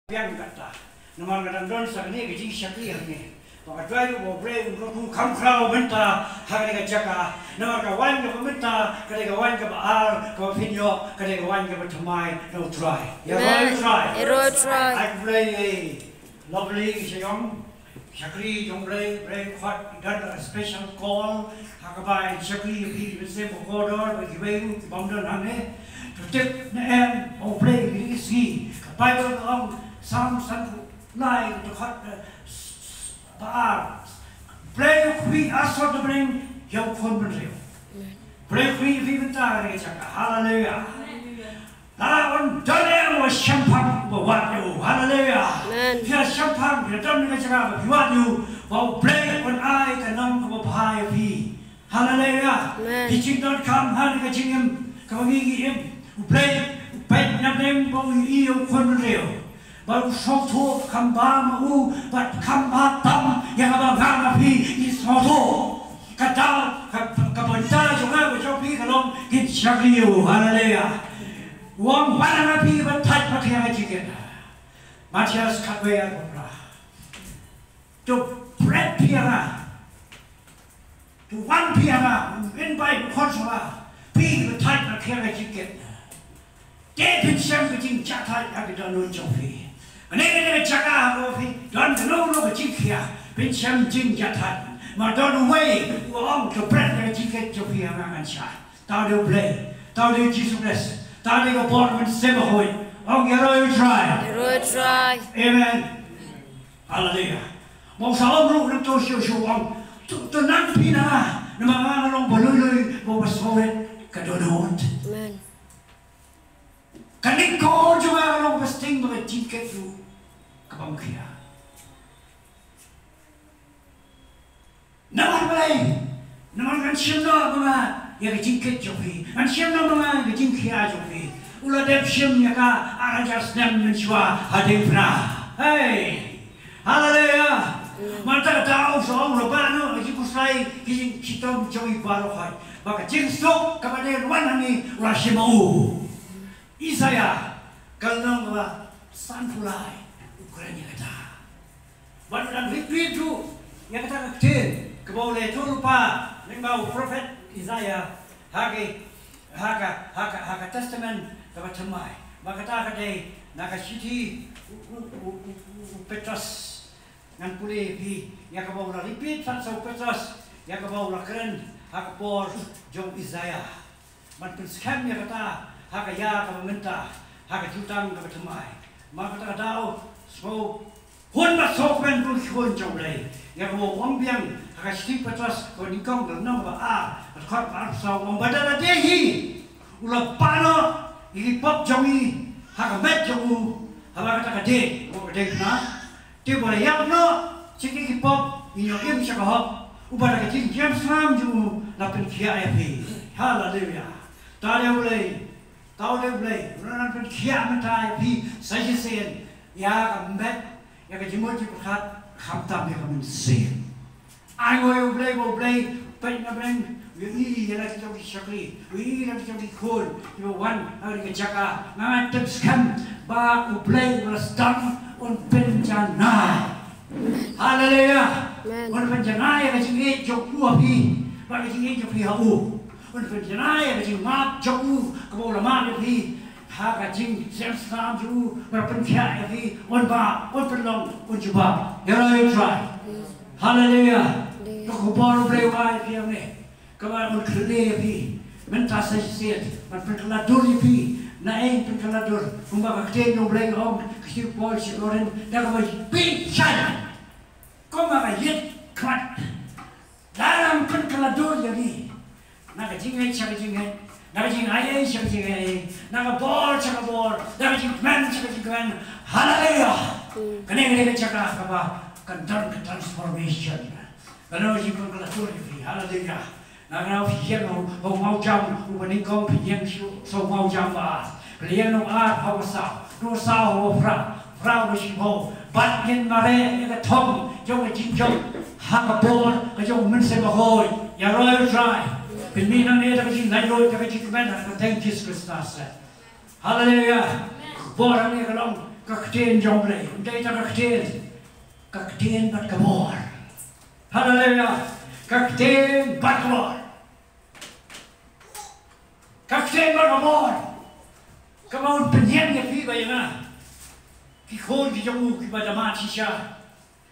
Yang kata, nama kata don sakni kerja syakir ni. Maka drive boleh untuk kamkrau benta hari kerja. Nama kawan ke benta, kerja kawan ke baal, ke pinyo, kerja kawan ke bertemai, no try. Ya road try. I play lovely siang. Syakri jom play kuat dan special call. Hakabai syakri pergi bersih berkodor, pergi bayu, bamdan ane. Tetap ni play ini si. Kapai berang. Sam lai to cut baar play we asot to bring young conversion play we vivita chaka hallelujah la on dole was champagne what you hallelujah ya champagne you don't get chaka what you well play when I can nong of high v hallelujah teaching don't come hallelujah him come him play pet nothing but you conversion baru soto kambang u bat kambang tam yang abang api is soto kata kabantar juga berjopi kalau kita syakriu haleluya uang barang api bertat pakai aja kita Matias katwaya kopra tu bread piara tu one piara invite konsola pi bertat pakai aja kita David siang kecing catat agak dalam jopi Ini cakap apa sih? Dan kenapa lo keciknya? Pencam jin jatuh. Madon way, orang kepret dengan ciket jopi yang akan sah. Tahu dia play, tahu dia Jesus, tahu dia kepon mensebahui. Orang hero try. Amen. Hallelujah. Mau salam lu nak tu siu orang. Tu nampi na. Nama orang boleh mau bersolat kedonot. Amen. Kanik kau juga orang pasti berciket tu kebangkia. Nama balai, nama kan siapa nama yang ciket jopi, kan siapa nama yang cikia jopi. Ulah dep siapa ka arajas nem menjua hadipna. Hey, haleluya. Mata tahu soal lebaran, kita kusai kita jopi baru hai. Maka jingsok kepada ruangan ni ulah semau. Isaya kalau sunfly Ukraina kata. Baru dan retweet tu yang kata kecil keboleh tu lupa lembau prophet Isaya haka testament kepada temai. Maka kata kadai nak citi Petrus ngan pulih pi yang keboleh repeat pasal Petrus yang keboleh keren haka por jom Isaya. Mantul scam yang kata haka ya ka minta haka jutang ka bertemai maka ta dau so hun ba sok ben bu hun jong lei ya ko wong biang haka sti patras ko ni kong da no ba a ka pa sa wong badala de hi ula pano i pop jongi haka met jongu haka ta ka de ko de na te bo ya no chiki ki pop i yo im sa ko ubara ka tin jam sam ju na pen kia ya pi hallelujah ta le boleh tahu dia boleh, orang nak kiam mentai pi saja sen, ya kembet, ya kejemur cipat khamtam ya kembet sen. Ayo boleh, pengen pengen, ini yang lagi jadi syakri, ini lagi jadi cool, you one hari kejaka, nama teruskan, ba boleh berstang un penjana. Haleluya, un penjana ya kejengit jokua pi, ba kejengit jopi hau. Untuk jenayah kecil map jauh kemudian map lebih hak kecil sensam jauh berpencar lebih unba unperlong unjuba hero try hallelujah kau baru berewai piang ni kemudian unkerle lebih mentas sesuatu berpengaladur lebih naik pengaladur umba kecil nomor orang kecil pol sekoren dah kau bincang kau makan yet kuat dalam pengaladur jadi naga jingai chaka jingai naga jingai chaka jingai naga ball chaka ball naga jingman chaka jingman hallelujah kene chaka kaba kan transformation kalau jingkong kelatur ni hallelujah naga fiyan ho mau jam ubani kong fiyan so mau jam ba pilihan no art ho sa ho fra ho bat yin mare ya thong jong jingjong ha ball ka jong men se ba hoi ya royal try Pilihan ni tak kecil, naik lori tak kecil kemen, tak thank Jesus Kristus. Hallelujah. Borang ni kalau kakten jongle, untai ta kakten bat kabor. Haleluya, kakten bat kabor. Kakten bat kabor. Kamu penyen ya pi bayana. Kikon ki jamu ki badama tisha.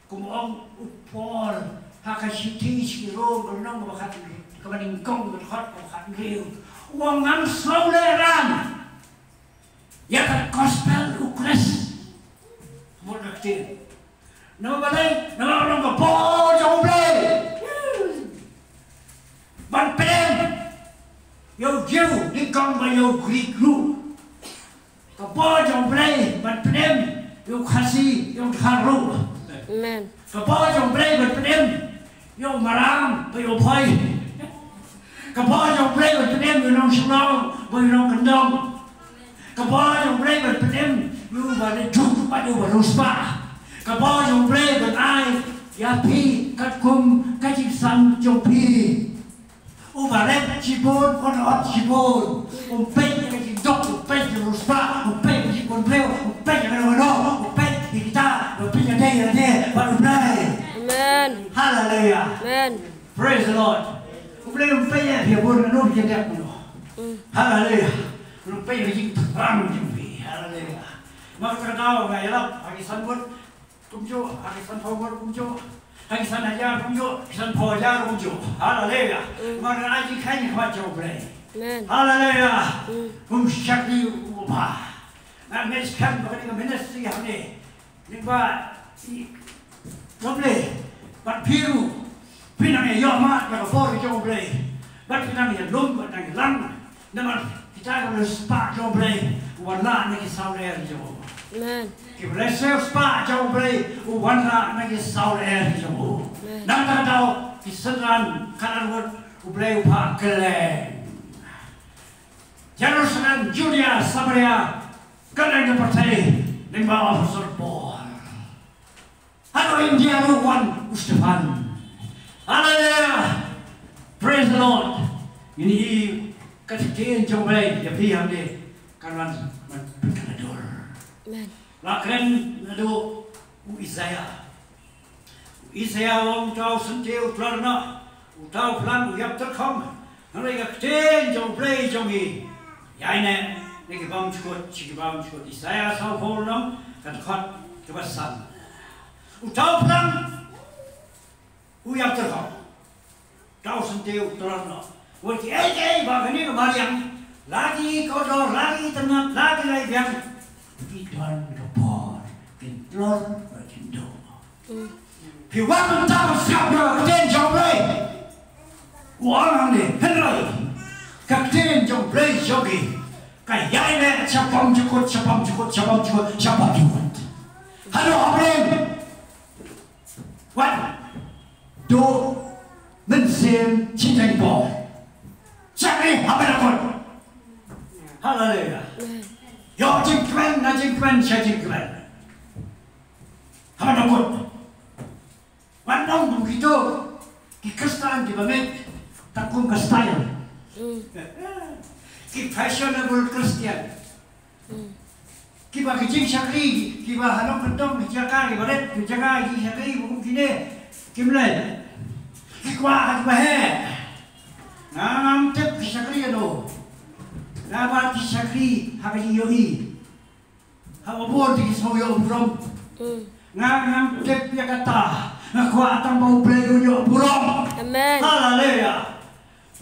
Kumong upol hakashiti shiro gonong bakat kamaning kong bakat bakat riu. Wangan sauleran. Ya kan gospel ukres. Mo kakten. Nama balai, nama orang kapo jauh belai. Ban pen, yo jauh di kang bayo Greek lu. Kapo jauh belai, ban pen, yo kasih, yo karu. Amen. Kapo jauh belai, ban pen, yo maram, bayo poi. Kapo jauh belai, ban pen, yo nong senang, bayo nong kendong. Kapo jauh belai, ban pen, yo balai juk, bayo baruspa. Kapo jong play ben ai ya pi kat kum kajik san jong pi ubaret cibon onot cibon pe kajik dok pe ruspa pe kajik kon play pe kajik no pe kita pe ya baru play. Amen. Hallelujah. Amen. Praise the Lord. Play pe ya dia bon no dia dak no. Hallelujah. Pe kajik terang jong pi. Hallelujah. Maka kau ngai lap agi sanbut kumjo, akisan power kumjo, akisan ajar kumjo, akisan power kumjo. Haleluya. Mana aji kanya kau boleh. Haleluya. Kumsyakti ubah. Nanti sekarang bagaimana menesti hamne. Jika boleh, bat biru, pinangnya yamat yang kau boleh. Bat pinangnya lom, bat pinangnya lang. Nama kita kalau sepak boleh, warna ni kisah leher jo. Amen. Kita sepak jauh beri, warna lagi saudara jauh. Nanti tahu kisaran kanan beri upah keleng. Jerusalem, Judea, Samaria, keleng percaya lima serpon. Halo India luan Ustafan. Haleluya. Praise the Lord. Ini ketikian jauh beri, ya pihak dia kanan berkador. Amen. Lakren nado Isaiah wong tau sentiu plarna utau plan uyap terkom ngai kakten jong play jong hi yaine niki bam chukut Isaiah sau polnom kan khot kebasan utau plan uyap terkom tau sentiu plarna wati bagani mariam lagi kodor lagi tenat lagi yang Tuhan kepor, kentor, berkindo. Piwang tahu siapa kakten jomblay, orang ni henry, kakten jomblay jogi, kaya ini siapa jukut. Halo abang, what? Do mensim cinta bol, cari apa nak? Haleluya. Yo jingkren na jingkren saya jingkren. Apa nakut? Wanong begitu. Kikestan di bawah takung ke style. Ki fashionable Christian. Ki bagi jing syakri, ki bah hanong kendong dijaga, ki baret dijaga jing syakri bukan kini. Ki mulai. Ki kuah ki bahe. Ngam tep ki syakri ado. Nabat ki syakri hakaji yohi. Hawabor di soyo brom. Ngam tep ya kata. Ngakwa atang bau plego yo brom. Amen. Hallelujah.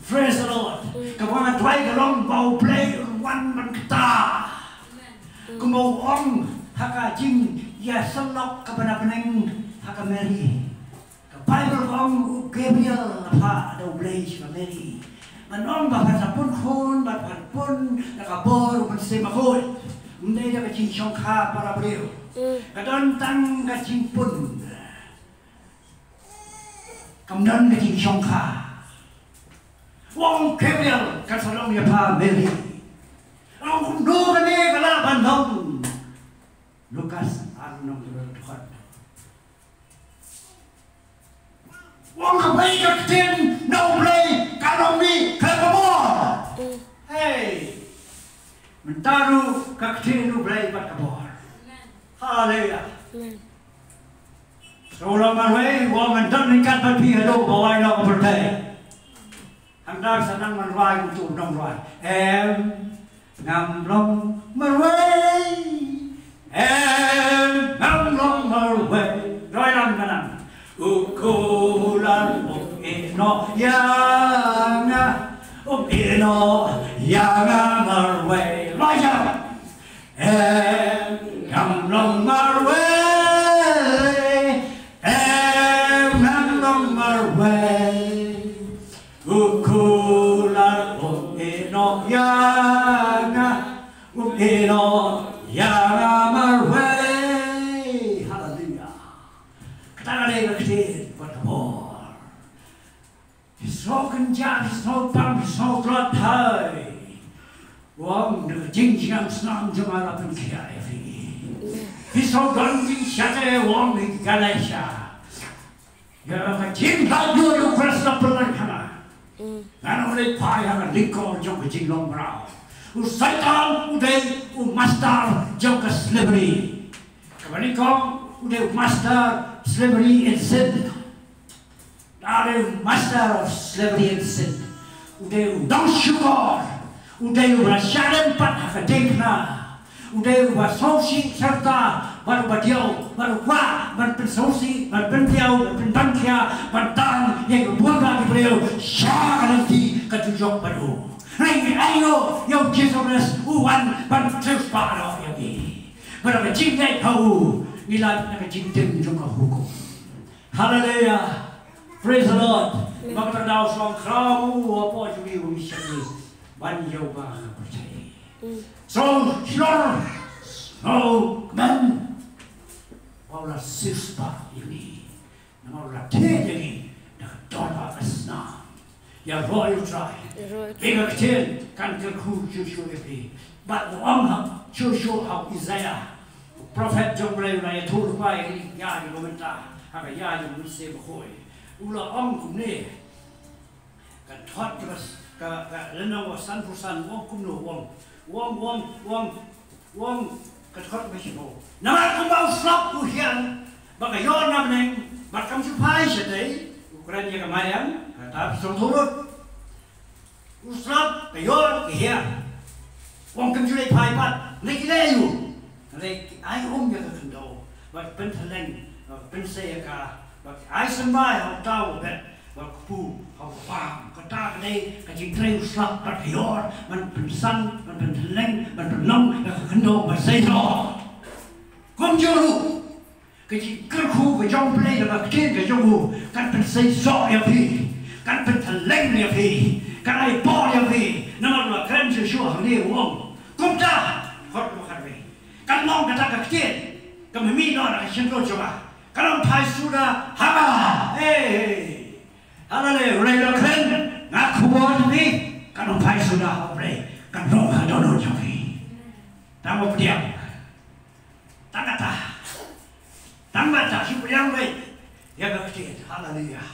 Praise the Lord. Kawan tuai kalong bau play wan man kata. Kumau ong hakajing ya selok kepada peneng hakameri. Bible ong Gabriel apa ada play Mary. Manong bahan sapun kun, bahan pun nakabor bersama kun. Mendai dia kacing syongka para beliau. Kadon tang kacing pun. Kemudian kacing syongka. Wong Gabriel kasalong ya pa Mary. Ang kundo kani kalaban dong. Lukas anong Tuhan. Wong kapai kakten noble kanomi kabor. Hey. Mentaru kakten noble bat kabor. Hallelujah. Amen. Rồi mà nói mình rất nên cắt bất phi đâu bảo ai đâu có thể. Hàng đa sẽ năng mình vai của chủ đồng rồi. Em ngầm lòng mà quay. Em ngầm lòng mà quay. Rồi làm cái nào. Cô lan một nó yang nó yang mà quay. Nói sao? Em ngầm lòng mà quay. Hallelujah. Kata dia kecil pada bor. Hisrokan jat, hisrok pam, hisrok lot hai. Wang de jing jing snang jumala pun kia evi. Hisrok don jing shate wang di Ganesha. Ya kecil laju yu krasna pelan kana. Nana boleh payah likor jom kecil long brau. Usaitan udah master jom ke slavery. Kembali kau udah master slavery in sin. Ada master of slavery in sin. Udah undang syukur. Udah berasyaran pat akademna. Udah bersausi serta baru badiau, baru kuat, baru bersausi, baru bendiau, baru benbangkia, bantan yang buang lagi beliau. Syah nanti ketujuh baru. Hei, ayo, yang Jesus uwan ban terus pada yang ini. Berapa cinta kau, nilai nak cinta juga hukum. Hallelujah, praise the Lord. Maka terdau seorang keramu apa juga umisani banjau bah percaya. So, men, orang sispa ini, orang tiada ini, nak doa besar. Ya royal try. Ega kecil kan kerku cucu ini. But orang cucu hak Isaiah. Prophet Jombray raya turpai ini ya di komentar. Hak ya yang mesti berkoi. Ulah orang kumne. Kan thot terus ke lenang wasan pusan wong kumno wong kan thot bersih. Nama kumbau slap kuhian. Bagayon namneng. Bakam supai sedai. Ukuran yang kemarin. Tapi turut usrap kayon kaya wong kemjulai paipat lagi layu lagi ai ya kendo bak penteleng pensaya bak ai sembai tahu bet bak pu pam kata kadai kajing usrap kayon man pensan man penteleng man penong kendo masaido komjulu kajing kerku kajong play bak kin kajong kan pensai so ya pi kan penteleng ya pi kan ai bor ya pi nama lu keren sesuatu hal ni wong kumta hot makan pi kan long kata kecil kami minor nak sendiri coba kan pai sudah haba hallelujah ulai lu keren ngaku bor pi kan pai sudah ulai kan long ada lu jadi tamu diam tangata tambah siapa yang baik ya kecil hallelujah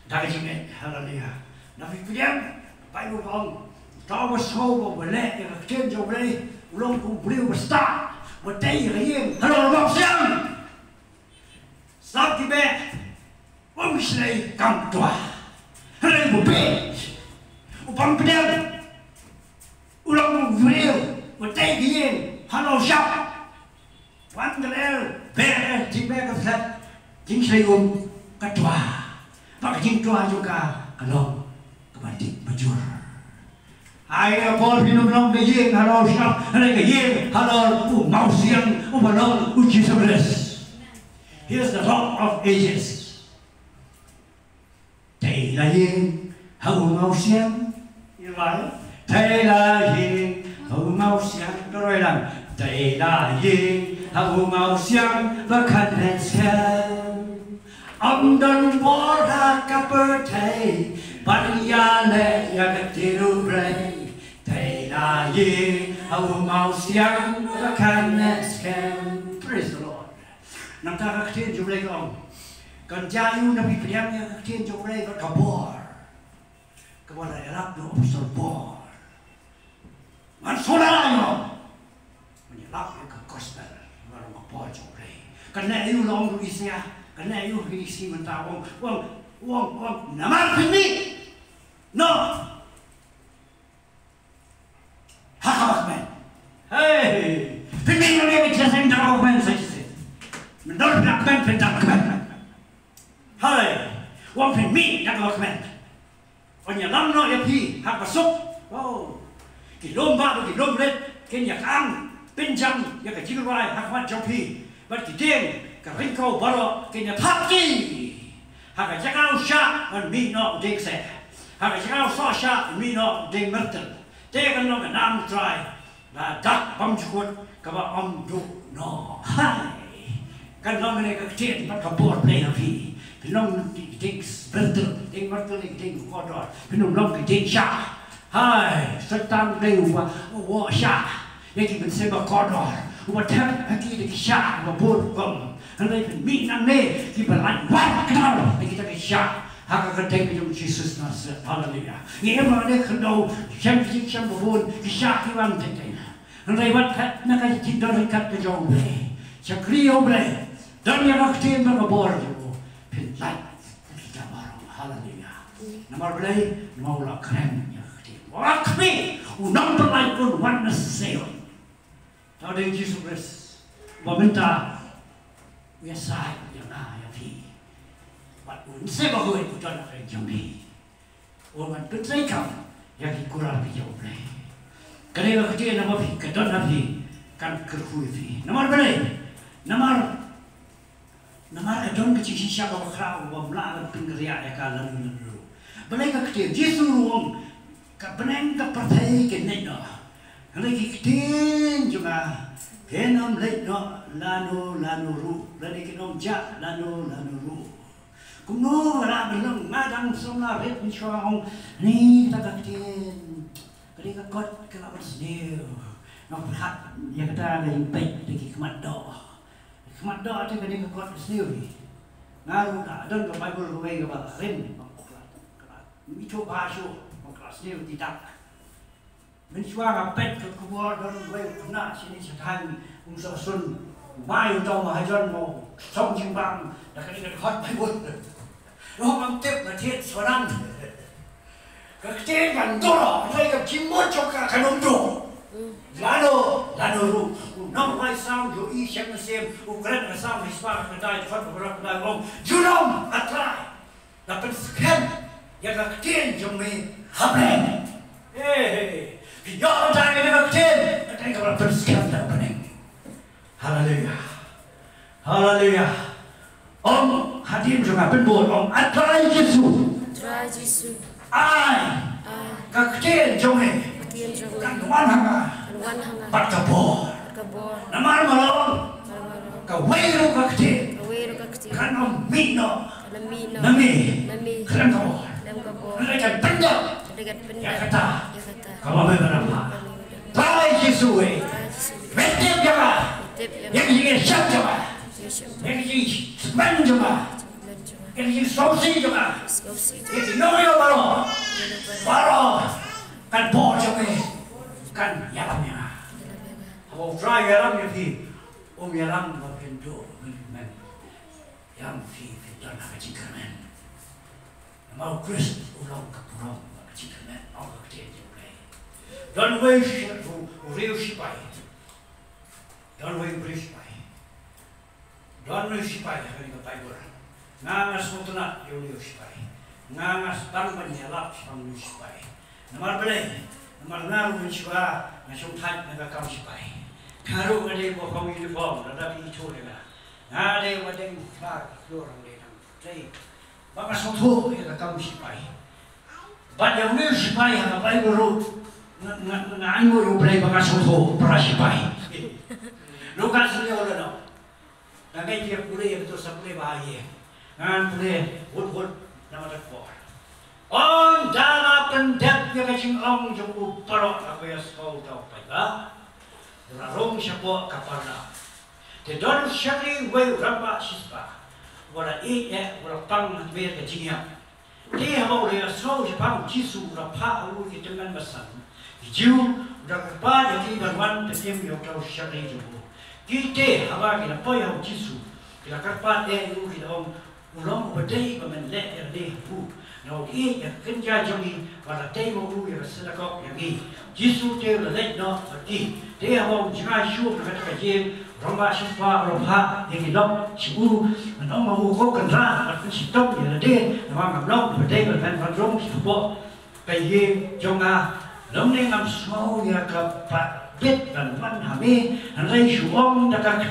dari sini hallelujah nabi diam Bible kong, tahu sahau boleh yang kecil jauh boleh, ulang kumpul besar, berdaya yang kalau orang siang, saat tiba, orang Islam kam tua, hari bupet, upang pedang, ulang kumpul berdaya yang kalau siap, wan kelel, ber, tiba kesat, jing sayum ketua, pak jing tua juga kalau Batik bajur. Ayah Paul minum nom kejeng halal syak, halal kejeng halal mau siang halal uji sebelas. Here's the rock of ages. Thầy là yên hậu mau siang, như vậy. Thầy là yên hậu mau siang, tôi nói rằng thầy là yên hậu mau siang và khăn hẹn siang. Ông đơn bỏ ra cặp thầy. Paria le ya ketiru bre, thầy là gì? Hậu mau siang và khăn eskem. Praise the Lord. Nam ta các thiên chụp lấy ông, còn cha yêu nam bị phiền nha các thiên chụp lấy và kabor là lap do apostol bor. Man sola yo, man lap cái gospel, man kabor chụp Karena you long du isya, karena you isi mentah wong namar pini. No. Hakak men. Hey, pini yang dia bicara yang dah men saja. Menurut nak men pendak men. Hey, wong pini dah men. Orang yang lam ya pi hak masuk. Oh, kilom ba kilom red, kenya kang. Pinjam ya ke jirai hakmat jopi berarti deng ke ringkau baru kena tapki hak jangan usah on mino deng se hak jangan usah mino deng mertel deng no nam try la dak pam jukut ka ba om du no hai kan no mene ke tien pat ka bor play api pinong deng mertel deng kodor pinong long ke deng sha hai setan deng wa sha yang kita sebab kodor, umat hati kita kisah, mabur kom, kerana itu minang ne, kita lanjut kenal, kita kisah, hak kerja kita Yesus Nazaret, Haleluya. Ia mana kenal, siapa mabur kisah kita nanti, kerana itu nak kita dekat ke jauh le, cakriyo le, dan yang aktif mabur tu, pintai kita baru, Haleluya. Nomor le, maulah keren yang aktif, wakmi, unang berlain pun warna sel. Tahu dengan Yesus Kristus, meminta biasa yang yang pi, buat unsur bahawa itu adalah yang pi, orang penting yang dikurang bijak boleh. Kerana kerja nama pi, kerja nama pi, kan kerhui pi. Nomor berapa? Nomor kerja kecil siapa berkerau, bermelawan pengeria yang kalah lalu. Berapa kerja Yesus orang, kebenaran kepercayaan kena. Kalau kita juga kenom lek no lanu ru, lalu kenom jak lanu ru. Kuno orang belum madang semua red mencuang ni kita katin, ketika kot kelapa sendiri, nak berhat yang kita ada impet lagi kemat doa tu ketika kot sendiri. Naru dah dan ke Bible ruai ke bawah rim, kelat, itu bahasa kelas sendiri tidak. Mencuang apet ke kubuar dan wei nak sini setan unsur sun mai tau mahajan mau song jimbang dah kena hot Bible. Lo mantep bertiat seorang. Kekecilan kan doro, saya ke cimut juga kanom do. Lalu ru, nam mai sam jo i siap mesem, ukran sam hispa kedai hot beberapa kedai om. Junom atrai. Dapat sekian yang kekecilan jomai hableng. Hey. Biar jangan kita kecil, kita kalau bersekian tak pening. Haleluya, Haleluya. Om hadir juga penbol, Om atrai Yesus. Ai, kecil jangan. Kan tuan hanga, pat kabor. Namar malam, kau weiru kecil. Kan Om mino, nami, keren kabor. Mereka pendek, ya kata. Kamu berapa? Try Yesus, metep jaga, yang ini siap jaga, yang ini semen jaga, yang ini sosi jaga, itu noyo baru, kan bor jaga, kan yalamnya. Kalau try yalamnya pi, yalam berpintu, yang pi dan nak cikarmen, mau Kristus ulang kapurang cikarmen, orang kecil. Don't wait for real sipai. Don't wait for sipai. Don't wait sipai hari Bible. Ngangas mutuna yo sipai. Ngangas tang penyelap sang sipai. Nomor beli, nomor ngaru mencuba, ngasung thai nakakam sipai. Karu ada bo kami uniform, ada di itu lega. Ada wadeng flag keluar dari dalam. Bapa soto ya nakakam sipai. Bad yang sipai hang Bible Ngai mo yung play baka soto para sipai. Lukas niyo ulo no. Nagay dia pulih betul sa pulih bahaya. Ngan pulih hud na matakpo. On dala pendek yung kaching ong yung uparo ako yung skaw tao pa ka. Rarong siya po kaparna. Te don siya rin way ramba sispa. Wala wala pang matbir kaching yan. Te hawa ulo yung skaw siya pang jisu rapa ulo yung dengan basan. Jiu dah kepada yang berwan terjem yang tahu syari itu. Kita hawa kita poyau Yesus Kita kerpat itu kita ulang berdei pemenlek yang deh bu. Now ini yang kerja jadi pada temu yang sedekah yang ini. Yesus dia lelak no berarti dia mau jangan syukur kata kajian romba syukur romba yang hilang syukur menang mau kau kena atau sistem yang dia memang belum berdei pemenlek rom syukur kajian jangan lom ni ngam semua ya kepat bet dan man kami nanti syukur dekat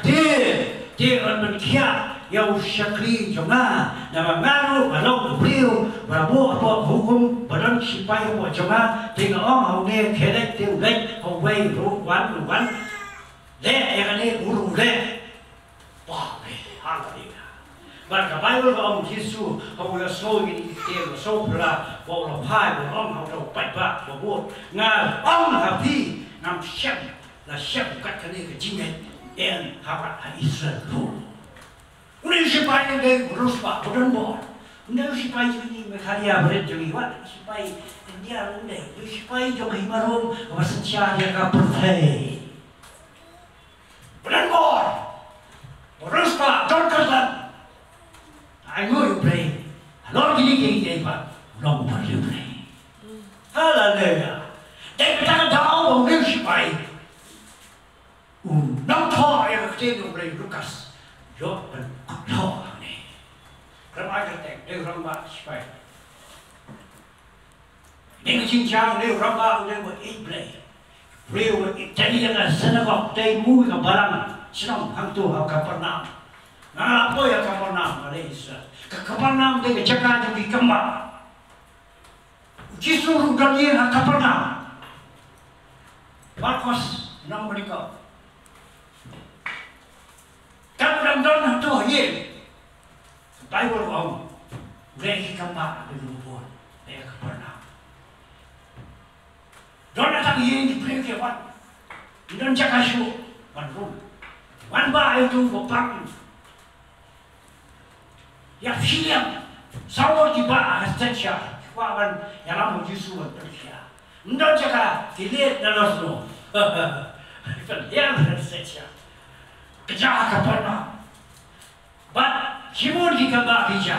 dia orang berkiat yang syakri jomah nama ngaruh walau beliau walau apa hukum badan sipai apa jomah tinggal orang ni kerek dia lek away ruan le yang ni urung le wah hal ni maka Bible orang Yesus orang so ini dia so pula orang pai orang orang pai pak buat ngar orang happy ngam siap la siap kat kini kejingan yang habat Israel tu. Udah siapa yang berus pak, bukan bor. Udah siapa yang mereka berat jadi wat, siapa dia udah, siapa yang jadi marum, wasit dia kapal. Bukan bor, berus pak, don't kerja. I know you pray. Lord gini pak, long for you pray. Hallelujah. Dan kita tahu orang siapa. Nang thọ yang kecil boleh Lukas, jauh dan thọ ni. Ramai kertek, dia ramai siapa? Dengan cincang dia ramai dia buat iblay. Dia buat jadi dengan senang dia mui ke barang senang hang tu hang Kapernaum. Nah apa ya Kapernaum Malaysia? Kapernaum dia jaga jadi kembang. Yesus rudalnya hang Kapernaum. Markus 6 berikut. Kalau dalam tu ye, Bible orang, mereka kembali berubah, mereka pernah. Don't tak ye di mereka wan, don't jaga syuk, wan pun, wan bah itu bopang, ya siam, sawo di bah hastasya, wan yang lama Yesus berkata, don't jaga dilihat dalam semua, yang hastasya. Kerja Kapernaum. But Simon kita baca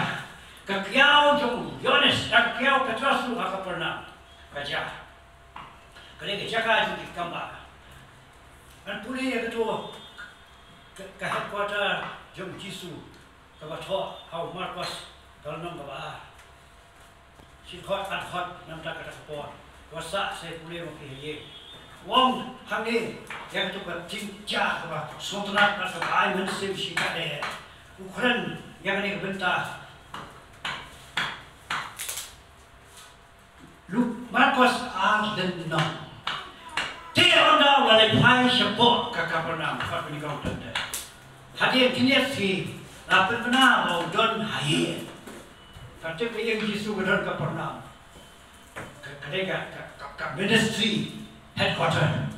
kekiau jom Yohanes dan kekiau Petrus tu Kapernaum kerja. Kerana kerja kan kita kembali. Dan pulih yang kedua ke headquarter jom Yesus kebaca hau Markus dalam nama si hot nam tak kata kapor. Kuasa saya pulih mungkin Wong hang ni yang tu kat cinca apa sultanat atau ayam sih si kade Ukraine yang ni bentar Markus dan no dia anda walai pai support ke Kapernaum kat ni kau tanda hadir kini si apa pernah mau don hadir kata yang Yesus ke Kapernaum kadang ke ministry headquarter.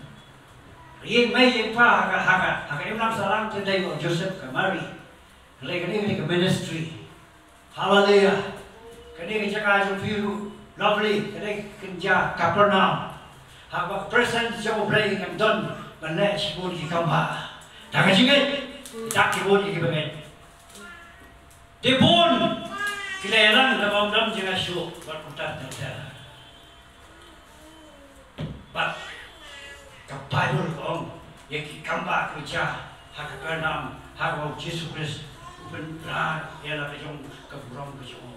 Yang mai yang pa haka yang nam salam tendai ko Joseph ke Mary. Kali ke ministry. Hallelujah. Kali ke jaga jo firu lovely kali kerja Kapernaum. Haka present jo play kam don banai sibul ki kamba. Tak jingat tak kibul ki bangai. Debon kileran dalam jaga show berputar terus. But the Bible orang yang kambak kerja hak Kapernaum hak Yesus Kristus benar ialah kejong keburang kejong.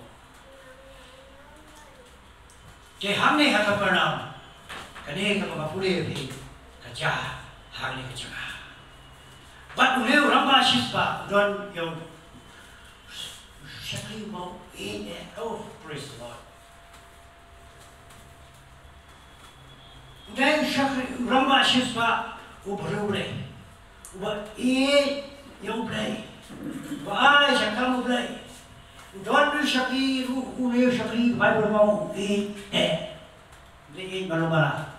Jadi hamne hak Kapernaum kini kalau boleh kerja hak ni kerja. But boleh orang mahasiswa don yang sekali mau ini praise the Lord. Dan syakri ramah siswa ubrule, ubat yang play, ubat syakam play, don syakri ule syakri Bible mau le malumara.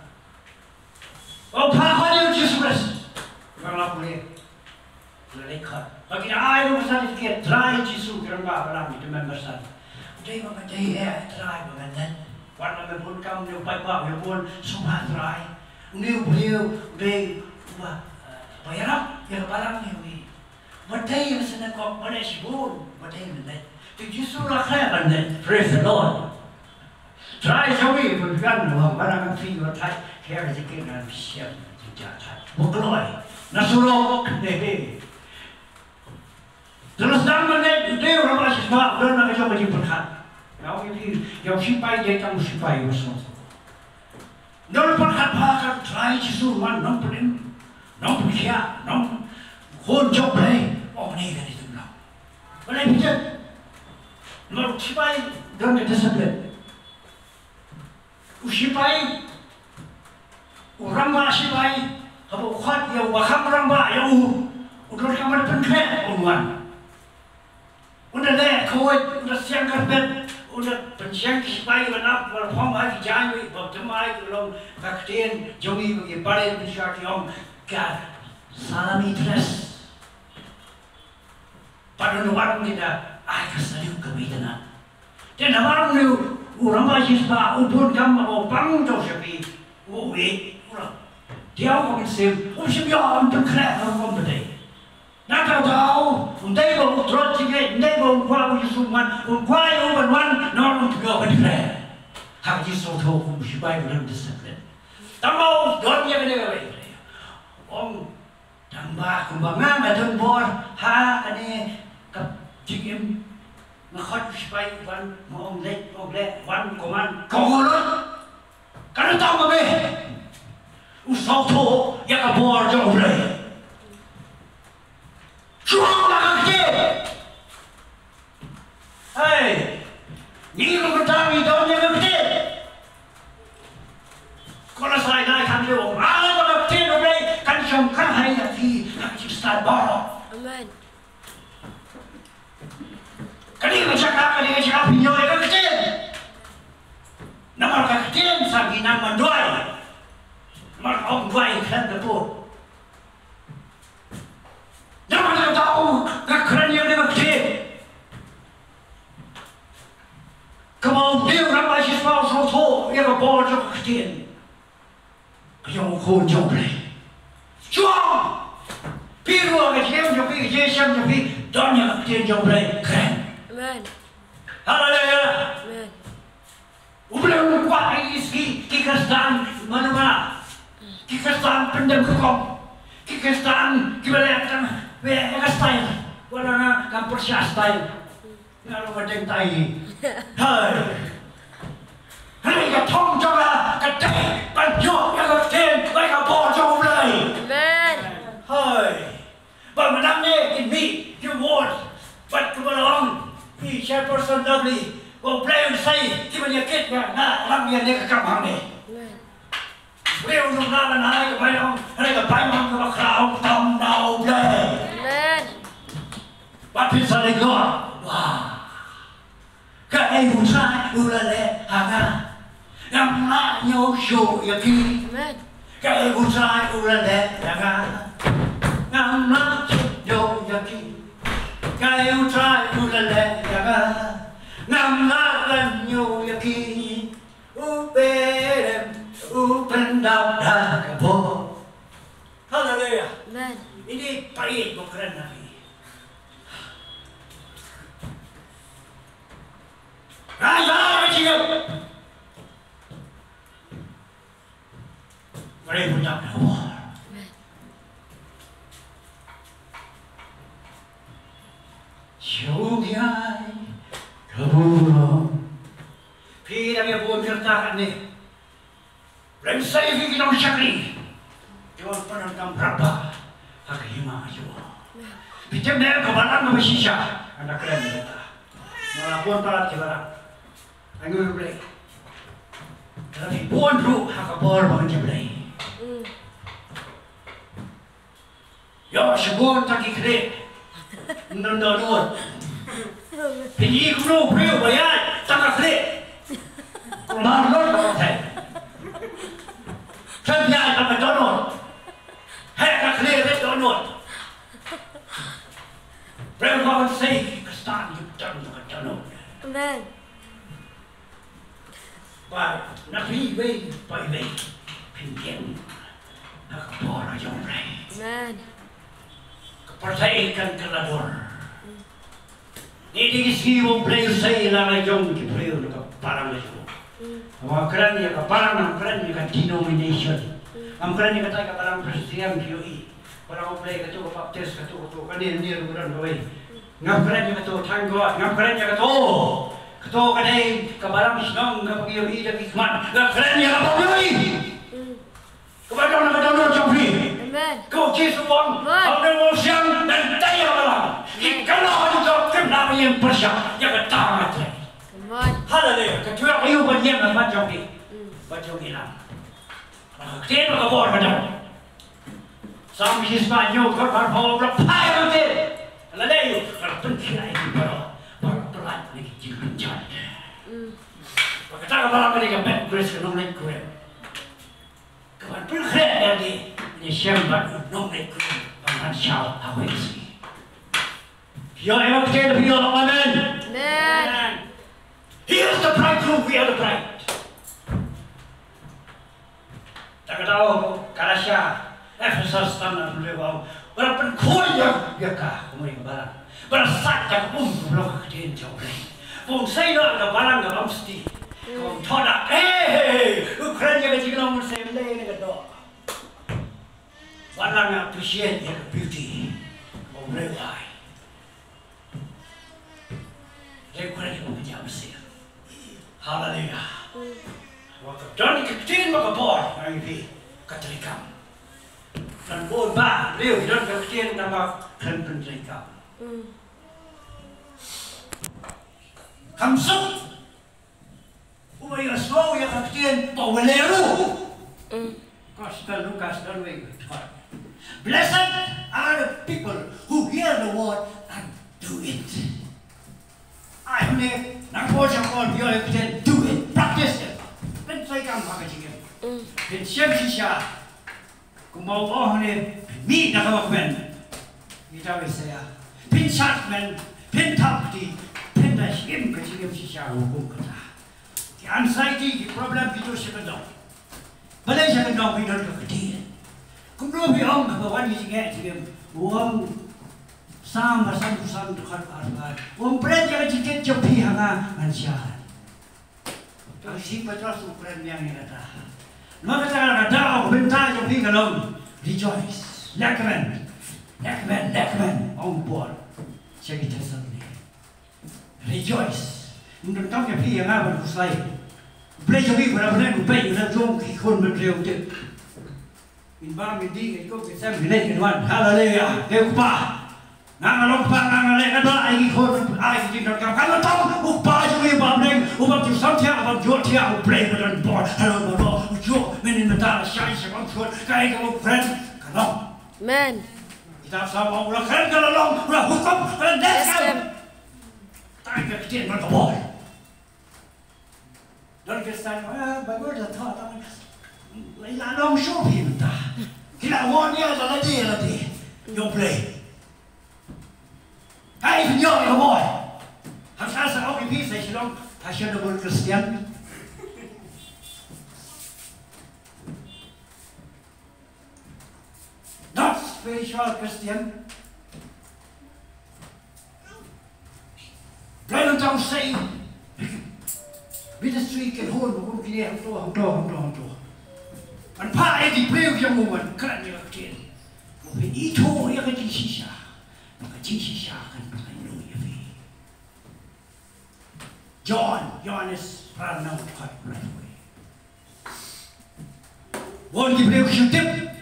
Oh pakai Yesus, kalau boleh, lekat. Bagi ayah besar itu try Yesus kerana apa itu membersan. Dia macam dia try macam Warna pun kamu yang baik baik pun semua try. Ni beliau bayar yang barang ni. What day is in the cock, what is born, what day is it? Did you saw a heaven then? Praise the Lord. Try to be with gun, but I can feel your tight. Here is a king and shell. Mukloy. Nasuro. Terus nama ni dia orang masih sebab dia nak cuba diperkat. Kau ini yang sipai dia kamu sipai masuk. Dia perkat pakai try cisuman nom pening, nom persia, nom hon job leh. Oh ni kan itu nak. Boleh bicara. Nom sipai dia nak discipline. Usipai orang masih sipai. Kalau kuat ya wakam orang bah ya udah kamar penkret orang. Udah leh kau udah siang kerja udah pensiang sipai benar berpom hari jangan bertemai kalau kaktian jogi bagi pada pensiar tiang kah salami terus pada luar kita kasih kebetulan dan orang ni orang masih siapa ubun kamu mau bangun jauh sepi orang dia orang sih usia yang penkret orang berdaya. Nak tahu, undai bawa terus juga, undai bawa kuah usuman, kuah uban non juga berdaya. Hak jisu tahu siapa yang disiplin. Tambah dunia ini apa? Om tambah kembangan ada bor, ini kejigim ngakot siapa yang mau lek, wan koman, kongolot. Karena tahu apa? Usau tahu yang bor jauh berdaya. Suang nak kerja. Hey, ni lu bertahu tahun yang kerja. Kalau saya nak kami orang, kalau kerja orang kan jomkan hari nanti nak start baru. Amen. Kali macam apa dia cakap pinjau yang kerja. Nama kerja sambil nama dua. Nama orang dua yang kan betul. Jangan tahu kekeren yang dia kerja. Kamu dia orang masih sebab soto yang bawa jauh kerja. Yang kau jauh leh. Cuang, biru kerja jauh kerja siam jauh dunia kerja jauh leh keren. Amen. Haleluya. Amen. Ulang kuat isi kekerasan mana? Kekerasan pendam kekong. Kekerasan kebalikan. Weh, style. Wala na kampur siya style. Ngalo madeng tayo. Hai. Hai ka thong cho ba ka te ban yo ya ka ten bai ka bo cho lai. Amen. Hai. Ba madam ne in me you want but come along. He person lovely. Go play and say ki ban ya ket na lam ya ne ka kam hang ne. Amen. Weh nung na ban hai ka bai ong hai ka bai mang ka ba khao tom nau play. Amen. Baptis oleh God. Wah. Cái vụ sai là lẽ hàng à. Ngắm lại nhau show ya ki. Amen. Cái vụ sai là lẽ hàng à. Ngắm lại nhau ya ki. Cái vụ sai là lẽ hàng à. Ngắm lại nhau ya ki. Upen đau đa cả bộ. Hallelujah. Amen. Ini pahit mo keren nabi. Ayah kecil. Mari punya awal. Syukai kaburo. Pira yang buat ceritakan ni. Belum saya fikir orang syakri. Jual penonton berapa? Harga lima juga. Bicara dengan kebalan nama sisa. Anda keren kita. Melakukan palat kebalan. Anggur beli. Tapi buan bro, harga bor bangun beli. Ya sebuah taki keren. Nondonor. Ini kuno beliau bayar tak keren. Marlon kalau saya. Saya biar tak donor. Hei, tak keren donor. Beliau kawan saya kestan donor. Amen. Và nó phi về bởi vì phiền diện nó có bỏ nó trong này Amen. có percayaan kelador. Ini siwong player saya lang yung player na parang na siya. Ang kran niya parang ang kran niya denomination. Ang kran niya tayo parang Christian QE. Parang play ka to baptist ka to kanin niya uran gawin. Ngam kran niya to tanggot, ngam kran niya to. Kato kanay kabarang isnong kapag yung ida kisman. Ngam kran niya kapag kepada orang-orang Jomri, kau Yesus Wang, orang Siang dan Daya Malang. Ikalah juga kena yang persia yang ketamat. Haleluya. Ketua ayu banyak nama Jomri, macam ni lah. Kita nak kabar macam. Sampai Ismail kau berfaham berpai nanti. Haleluya. Kalau pencerai baru pelan lagi jiran. Kita kabar mereka berkreasi nombor kau. Kawan berkreat lagi ini siapa nombor kau pangan syau awasi. Ya emak kita lebih orang amen. Amen. Here's the bridegroom, we are the bride. Tak tahu Kalasya, Ephesus tanah beliau. Berapa kuya biarkah kau barang. Berasat tak belum kejadian jauh. Pun saya nak barang ke mesti. Kau thoda, Ukraina ke jika orang saya leh ni kado. Barang appreciate your beauty. Kau berlai. Ukraina kau menjadi Mesir. Haleluya. Dan kektin maka bor ini Katolikam. Dan bor ba, leu dan kektin nama Katolikam. Kamsuk. Uy, aslo yang kektin pawalero. Kastan wing. Blessed are the people who hear the word and do it. I mean, nak bocah kau dia kektin do it, practice it. Ben saya kan pakai cingin. Ben siap sisa. Kumau oh ni, mi nak awak ben. Kita saya. Ben sat ben, ben tapti, ben dah siap kecingin sisa hukum kata. Anxiety, problem itu sekadar. Balai sekadar bidang kekecilan. Kumpulan biang kawan ini cingin, uang sama dekat arah. Uang berat yang cingin cepi hanga manusia. Si Petrus ukuran yang ini kata. Maka kata bentar cepi kalau rejoice, lekman, on board. Saya kita sendiri. Rejoice. Untuk tahu cepi yang apa berkuslai. Beli cepi benar-benar kupai kita jom kikun berjauh tu. Inbar midi kita kita beli keduan. Haleluya. Lepas. Nang lompat nang lek ada ai kikun ai kita kalau tahu upah cepi babling upah tu sampai upah jual dia upah beran bor. Halo jual menin mental syai sebab jual kai kamu friend kalau. Amen. Kita sama ulah kan kalau long ulah hukum dan dasar. Tak kecil mereka bor. Dan Kristen, bagus dah tahu tak? Lelah long shopping dah. Kita want dia dah lagi. You play. Hai punya boy. Harus saya orang ini saya sedang fashionable Christian. Not spiritual Christian. Lain orang say. Ministry can hold bukan kini hantu. Man pa di beliau yang muat kerana dia kecil. Mungkin itu yang kecil sisa. Maka kecil sisa akan pakai dunia. John is run out right away. Boleh di beliau kisutip.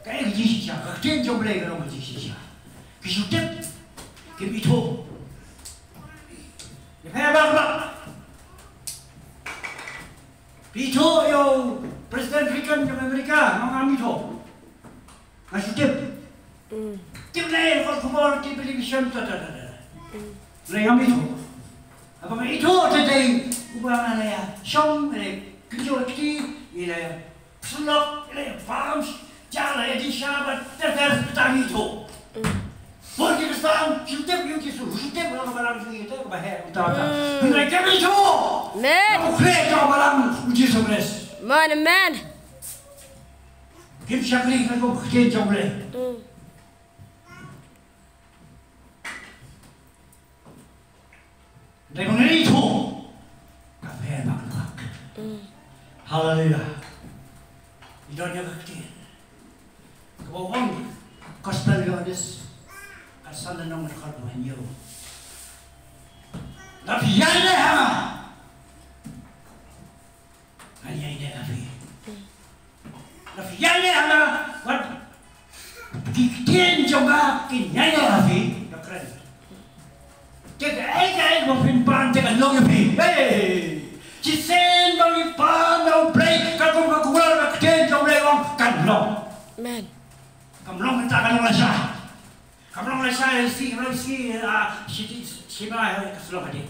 Kaya kecil sisa. Kecil jauh beliau kalau kecil sisa. Kisutip. Kim itu. Dia kaya bang. Itu yang Presiden Reagan di Amerika mengambil itu, masih tim lain kalau kubur di television lain ambil itu, apa itu jadi kubur mana ya, Shom, kerja ini sulap, farms, jalan di Syabat, terus itu. Boleh kita shutip yang kita shutip kalau barang itu bahaya utara. Mereka itu. Amen. Mereka barang uji sukses. Amen. Kita syakri kalau kita jomble. Dari mengenai itu, kafe maklumak. Haleluya. Idolnya kecil. Kebawang, gospel goddess, asal nong berkorban yo. Tapi yang ini hama, hanya ini kafe. Tapi yang ini hama, wat kikien juga kinyanya kafe, keren. Teka ay mo pinpan teka long yapi. Hey, cisen bang ipan no break kakung kakuwal kakten jom lewang kanlong. Amen. Kamlong kita kanlong lasa. Kamlong lasa si ma kasulong hadi.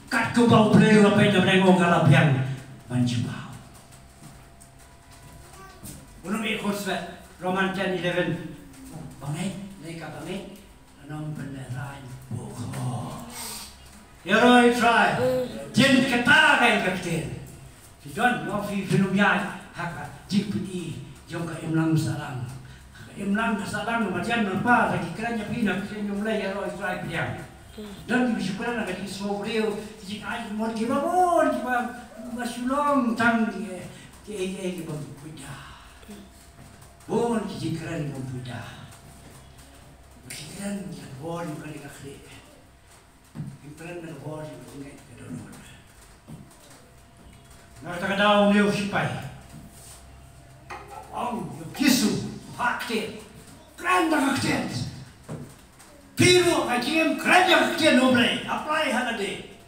Kat ko bau play wa pe jom lewang kalapiang manjubau. Unong ikoswet Roman 10:11. Bangit, leka bangit, anong penerain buko. Yero try. Jin kata kai kapten. Si John no fi filumya haka jipdi jong ka imlang salang. Imlang salang macam apa lagi keranya pina kisen jong lai yero try piang. Dan di syukuran ada di sobreu jik ai mon ki babon ki ba masulong tang di bang puja. Bon jik keran bang puja. Kiran yang bon kali kakle. Impren na body ko ngay kadon. Nakakadaw niyo sipay. Ang kisu hakte. Granda hakte. Pero akim granda hakte noble. Apply halade.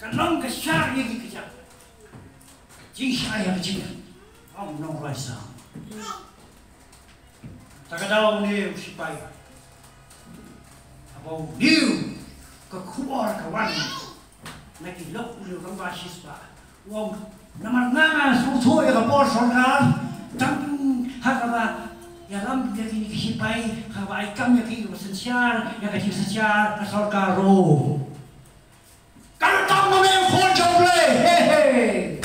Kanong kasyar yung kikijak. Jing siya yung jing. Ang nong raisa. Nakakadaw niyo sipay. Abang new kekuar kawan lagi lok ulu orang basis ba wong naman nga suso ya kapor sorgar tang hakaba ya lam dia kini kisipay haba ikam ya kini esensial ya kini esensial na sorgar ro kalau tang mo yung konjoble hehe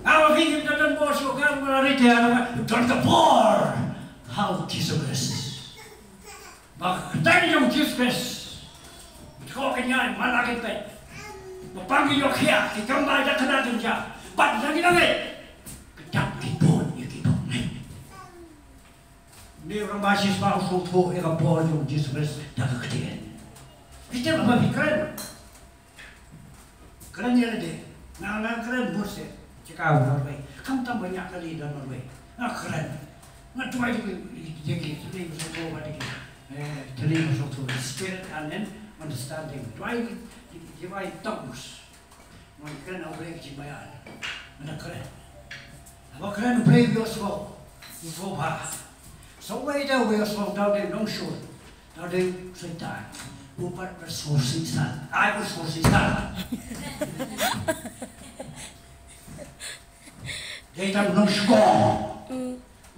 awa kini dan bos yo kan marite don kapor how kisogres Makatay yung Diyos, ikaw kanya malaki pa. Mapanggil yung kaya, ikaw ba ay natin siya. Ba't na ginagay? Katap kipon, yung kipon. Hindi yung basis pa ang suto, ikaw po yung Diyos, nakakatiyan. Hindi mo mabikran. Kran yan din. Nakakran burse. Tsaka ako, Norway. Kamtang ba niya kalida, Norway? Nakakran. Natuway yung dikit, hindi mo sa po ba dikit. Telling us also the spirit and then understanding. Why divide tongues? Man kan break jimayan. Mana keren. Apa keren break yourself. You go back. So way down we yourself down there no sure. Down there setan. Upat bersorsisan. I was sorsisan. Dia tak no sure.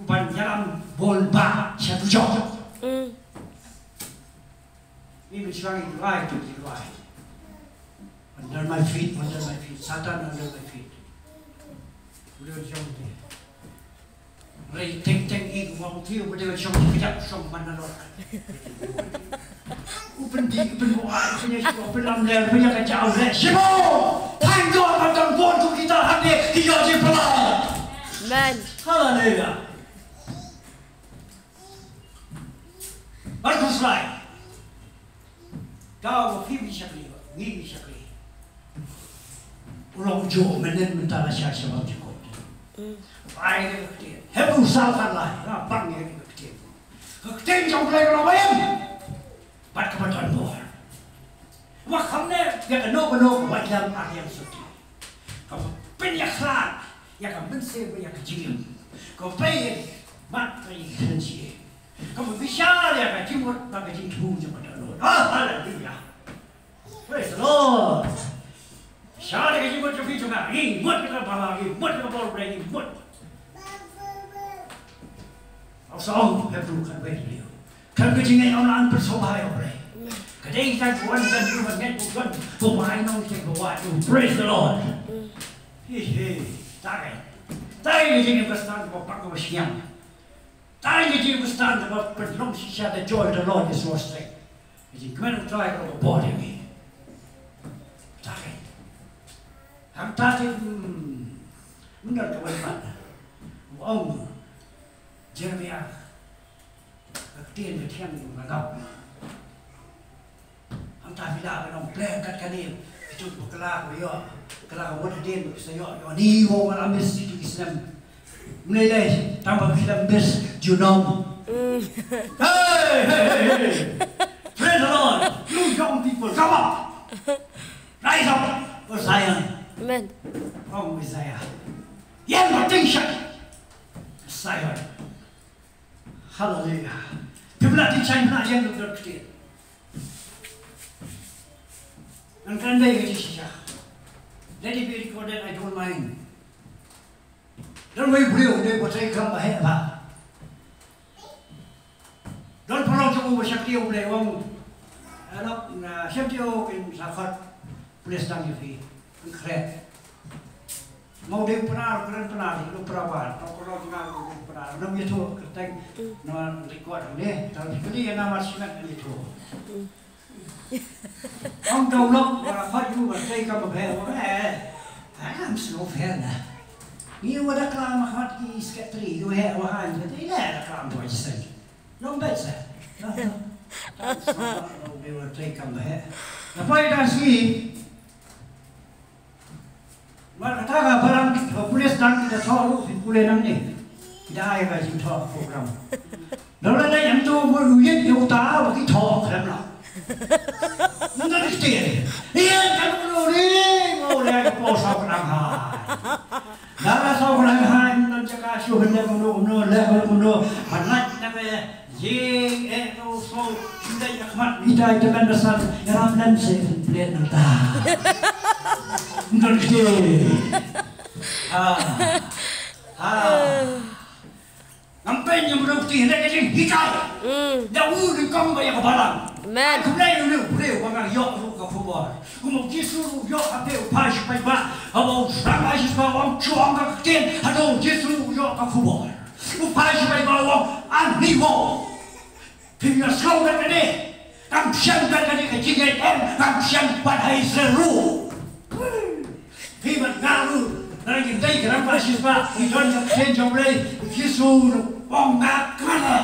Upan jalan bolba satu jauh. Even trying to lie to the right. Under my feet, Satan under my feet. Udah jauh deh. Ray teng ini mau tiu udah jauh kejap som mana lor. Open buat punya open lamler punya kacau deh. Siapa? Tanggo macam pun tu kita hadir tiga je pelan. Amen. Haleluya. Bagus lah. Kau hibi syakli, hibi syakli. Ulang jo menen mentala siya bang jikot. Ay keketian. Hebu salkan lah, bang yang keketian. Keketian jauh lagi orang bayam. Bat kebetulan buah. Wah kamne ya keno wajam ayam suci. Kau penyaklan, ya kau mense ya kejim. Kau pay mat pay kenci. Kau bicara ya kejimut bagi jimtu jematan. Hallelujah. Praise the Lord. Siapa yang jemput jemput juga? Imut kita bawa, imut kita bawa break, imut. Asal hebrukan beliau. Kan kejingan orang bersobai orang. Kadang kita buat dan juga net bukan pemain orang yang buat. Praise the Lord. Hehe. Tahu kejingan besar bapak kau siang. Tahu kejingan besar bapak penolong sisa the joy of the Lord is your strength. Jadi kemana try kalau body ni? Tarik. Hang tarik benar ke mana? Ông Jeremiah tiên về thiên là ngọc. Hang ta bila cái ông plan kat kanin itu kala ko yo kala ko wad din ko sayo yo ni ho wala mis di Islam. Mulai tambah Islam bes junong. Hey! Praise the Lord! You young people, come up! Rise up for Zion! Amen. Ông Messiah. Yên một tinh神 Zion. Hallelujah. People are teaching not young to the kid. And can they get it? Let it be recorded, I don't mind. Don't wait, they will take come ahead. Don't follow to move a tiêu này ông nó xem tiêu cái sản phẩm police đang như vậy khỏe mau đêm pernah thì lúc perawan nó có lo ngang lúc pernah nó như thua cái tay nó record này tapi cái này nama silat như thua ông đầu lóc và phát du và xây cầm bè I'm so fair nè nhiều mà đã làm mà phát cái sketri rồi hệ và hành thì là làm rồi chứ Long better. That's not what they will take on the head. The point I see, what Kataga Param, the police done the tall, Pulanani, the Ivers in talk program. The other day I'm told what you get your tar, he talk them now. You understand? Here, come on, oh, there goes up and high. That's all I'm high, not Jacashu, who never know, no level, no, but not never. Ye no so sudah yakmat kita dengan dasar yang dan sebenarnya nota. Ngerti? Nampak yang berukti hendak jadi hikau. Jauh di kau banyak kebalang. Aku boleh bangang yok ke kubur. Kamu kisru yok apa upas payah. Kamu sama siswa orang cuang ke keten. Aduh kisru yok ke kubur. Upas payah orang anhiwo. Tinggal slogan ini, kamsian kan cái chuyện em, kamsian pada Israel. Khi mà ngalu, nói những đây cái năm sinh ba, thì cho những trên trong đây, Giêsu ông ngã cái này,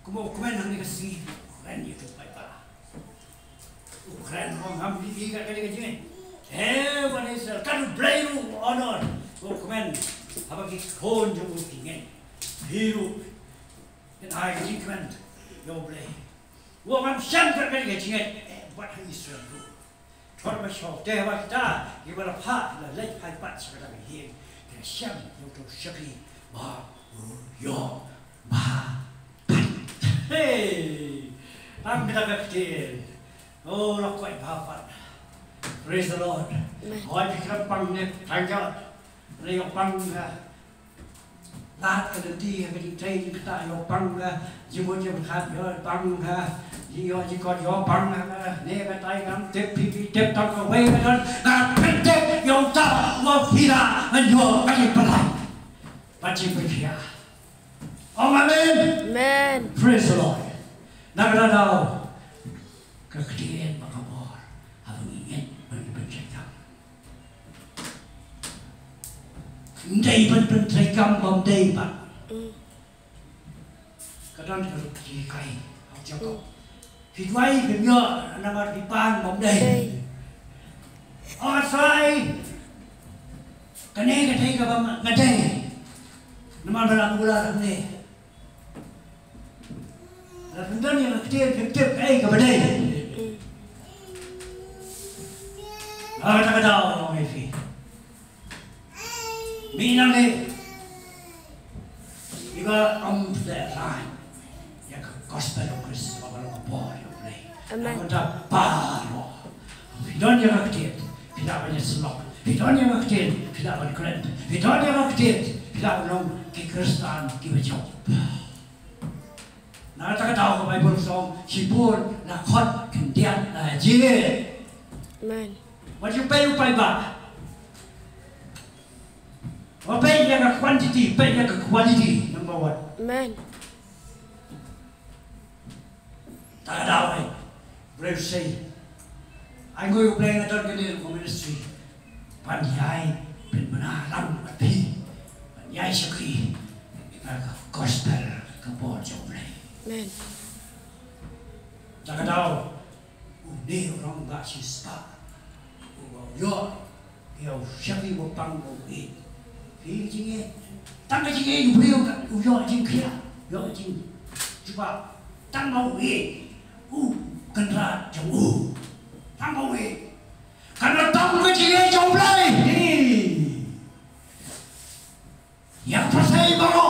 có một cái năng lực gì, Ukraine như thế vậy ba, Ukraine ông ham đi cái chuyện này, và Israel, kan play lu honor, Ukraine, apa cái khôn cho một cái nghe, hiu, cái ai cái chuyện Yo boleh. Wo mam siam terkait dengan jingat buat hari Israel tu. Kalau macam deh awak kita, kita lepas la lek hai pat sekarang ini. Kita siam yo tu syakri ba yo ba pat. Hey, am kita kecil. Oh, nak kuat apa? Praise the Lord. Hai kita pang ni tanggal. Leo pang lát cái đơn thi cái định trai thì ta yo băng chỉ muốn cho mình hát yo băng chỉ yo chỉ còn yo băng nè cái tay ngắm tiếp pi tiếp tao có quay cái đó là bên tiếp yo ta mo phi ra anh yo cái gì bận bắt chỉ phải kia amen Amen. Praise the Lord nak ada đâu cái kejadian makabur harus ingat bagi penjaga đây bên trái cam bom đây bạn cái đó là gì cây học cho cậu thì quay thì nhớ là mà đi ban bom đây ở sai cái này cái thấy cái bom cái đây nó mà làm gula làm này là chúng ta như là cái tiếp cái bên đây ta cái đâu người phi Minang ni, iba om terang, ya gospel of Christ, apa lo boy of ni, aku tak paro, hidon yang aktif, tidak banyak selok, hidon yang aktif, tidak banyak keren, hidon yang aktif, tidak belum kekristenan kibajau. Nah, tak tahu apa Bible song, sibur, nakot, kendian, jihad. Amen. Macam payung payah. Baik yang ke quantity, baik yang ke quality, number one. Amen. Tak ada apa. brave say ai ngồi play ở trong cái này của ministry ban nhai bên mana lam mà phi ban nhai sẽ khi gospel cái bộ trong này Amen. Jangan tahu, dia orang tak sisa. Yo, yo, siapa yang bang bang ini jinge, tangga jinge you beliau kan, yo jing kia, yo jing, cuba tangga kendra jauh, tangga karena tangga jinge jauh lagi. Yang pertama baru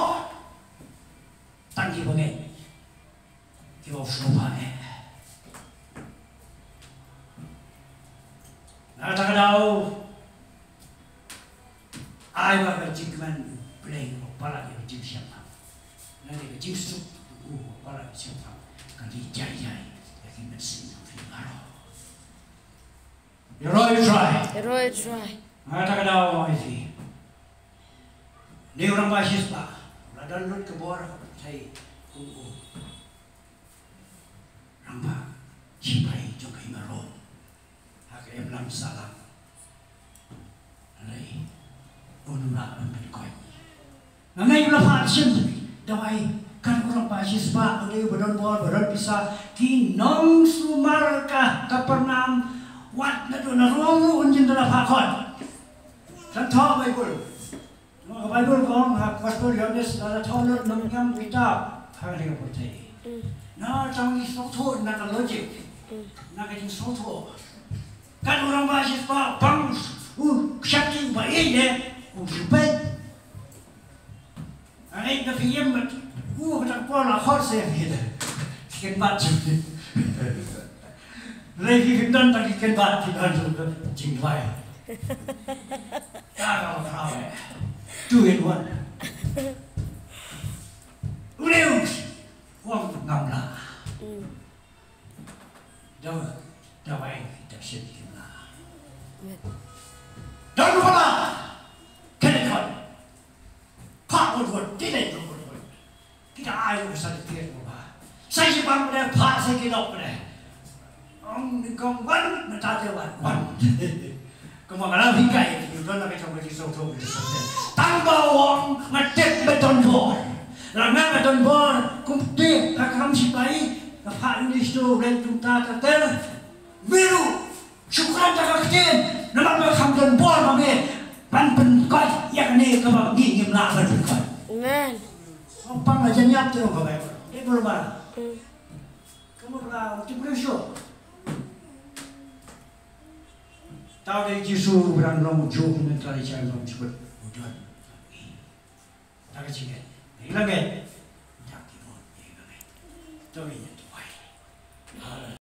tanggi bagai, yo suruh Nada tahu, ai mà cái chính mình play một bao la cái chính xem thằng, nên cái chính sụp một bao la xem thằng, cái gì dài dài, cái gì mình xin được thì mà rồi try. Nada tahu mọi gì, nếu orang basis ba, là dan lut ke bawah saya tunggu, ramba, cipai jom kau marah. Em làm salah, này, ôn lại làm cái coi. Ngay lúc phát sinh, đôi kan orang basis ba, ở đây berdon bisa ki nong sumarka kapernam wat na doon na rongo unjin dalam hakon. Kan tahu Bible kong pastor Yohanes ada tahu nong yang kita hari ini berarti. Nah, jangan isoto nak logik, nak jadi isoto. Kan orang basis pak bang, syakti baik deh, jubah. Anak dah film, tak pola khosnya gitu. Sekian baca, lagi kita tak sekian baca kita juga jingkai. Kalau kau, 2 in 1. Udah, uang ngamla. Dah baik kita sedih. Dan lupa kenapa kau buat tidak buat kita ayo besar tiada lupa saya sebab pada pak saya kita pada kongwan mencatat wan kemana hingga itu kan nak coba disokong tambah uang ngetek beton bor lama beton bor kumte akam sipai pak ini tu rentung tata ter biru syukuran tak kecil, nama berhamdan bor mami, pan penkot yang ni kau ni gimana berpenkot. Amen. Apa aja nyat tu kau bayar, ini berapa? Kamu berapa? Tiga show. Tahu dari Yesus berang long jauh ni tadi cakap long cepat, udah. Tak kecil, ini lagi.